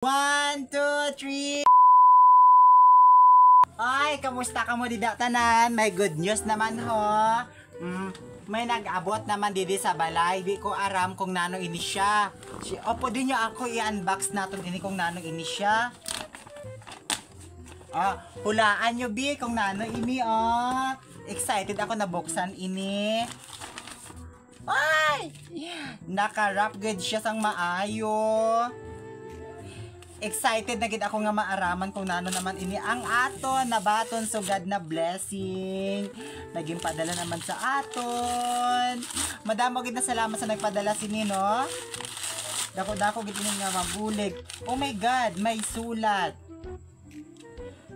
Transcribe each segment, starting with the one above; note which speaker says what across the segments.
Speaker 1: 1, 2, 3. Ay, kamusta ka mo dida tanan? May good news naman ho. May nag-abot naman didi sa balay. Di ko aram kung nano ini siya. Opo din nyo ako i-unbox natin ini kung nano ini siya. Hulaan nyo bi kung nano ini Excited ako na buksan ini. Ay! Naka-wrap good siya sang maayo. Excited na gid ako nga maaraman kung nano naman ini ang aton na baton sugad na blessing. Naging padala naman sa aton. Madamo gid na salamat sa nagpadala sini no. Dako gid ini nga mabulig. Oh my God, may sulat.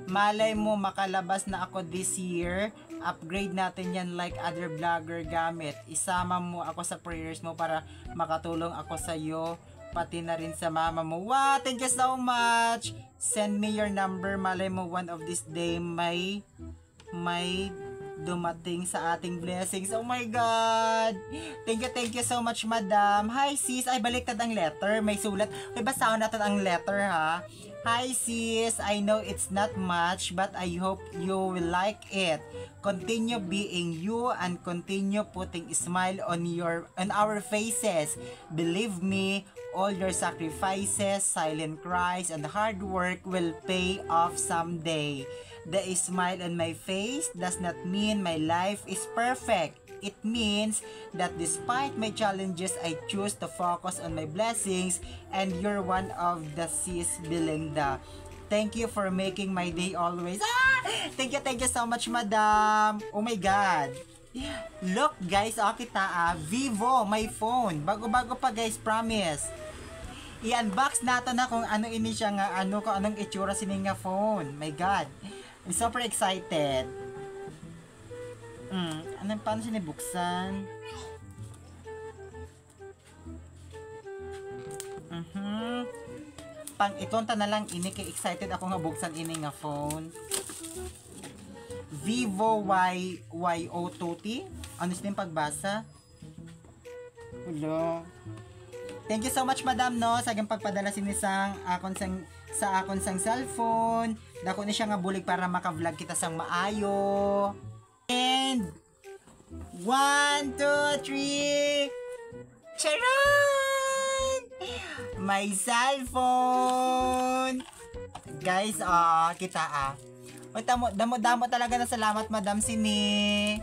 Speaker 1: Malay mo makalabas na ako this year. Upgrade natin yan like other vlogger gamit. Isama mo ako sa prayers mo para makatulong ako sa iyo. Pati na rin sa mama mo. Wow, thank you so much. Send me your number. Malay mo one of this day may dumating sa ating blessings. Oh my God. Thank you so much, madam. Hi sis. Ay, baliktad ang letter. May sulat. May basahan natin ang letter ha. Hi sis, I know it's not much but I hope you will like it. Continue being you and continue putting a smile on our faces. Believe me, all your sacrifices, silent cries, and hard work will pay off someday. The smile on my face does not mean my life is perfect. It means that despite my challenges, I choose to focus on my blessings and you're one of the sis Belinda. Thank you for making my day always. Thank you so much, madam. Oh my God. Look guys, kita Vivo, my phone. Bago pa guys, promise. I-unbox natin na kung ano ini siya nga, kung anong itsura sini nga phone. My God. I'm super excited. Paano siya nabuksan? Pang itonta na lang ini kay excited ako nga buksan ini nga phone. Vivo YO2T. Ano siya yung pagbasa? Hello. Thank you so much madam no sa agang pagpadala sinisang sa akon sang cellphone. Dako ni siya nga bulig para maka-vlog kita sang maayo. And 1, 2, 3. Charon! My cellphone! Guys, kita damo talaga na salamat madam sini.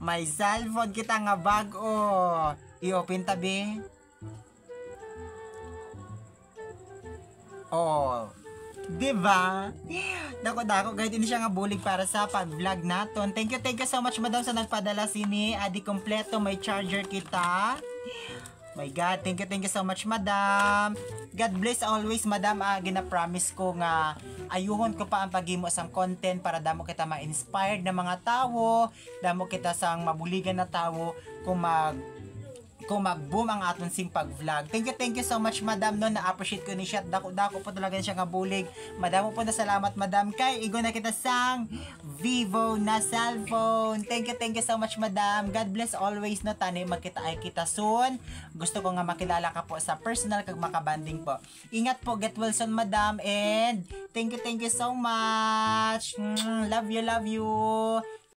Speaker 1: My cellphone kita nga bago. I-open tabi. Oh. Diba? Dako guys, hindi siya nga bulig para sa pag-vlog naton. Thank you so much madam sa nagpadala sini. Adi kompleto may charger kita. My God, thank you so much madam. God bless always madam. Gina-promise ko nga ayuhon ko pa ang paghimo sang content para damo kita ma-inspired na mga tao, damo kita sang mabuligan na tao kung mag-boom ang aton sing pag-vlog. Thank you so much madam no, na-appreciate ko ni siya. Dako po talaga siya nga bulig. Madamo po na salamat madam kay igo na kita sang Vivo na cellphone. Thank you so much madam. God bless always no, tani magkita ay kita soon. Gusto ko nga makilala ka po sa personal kag makabanding po. Ingat po, get well soon madam, and thank you so much. Love you.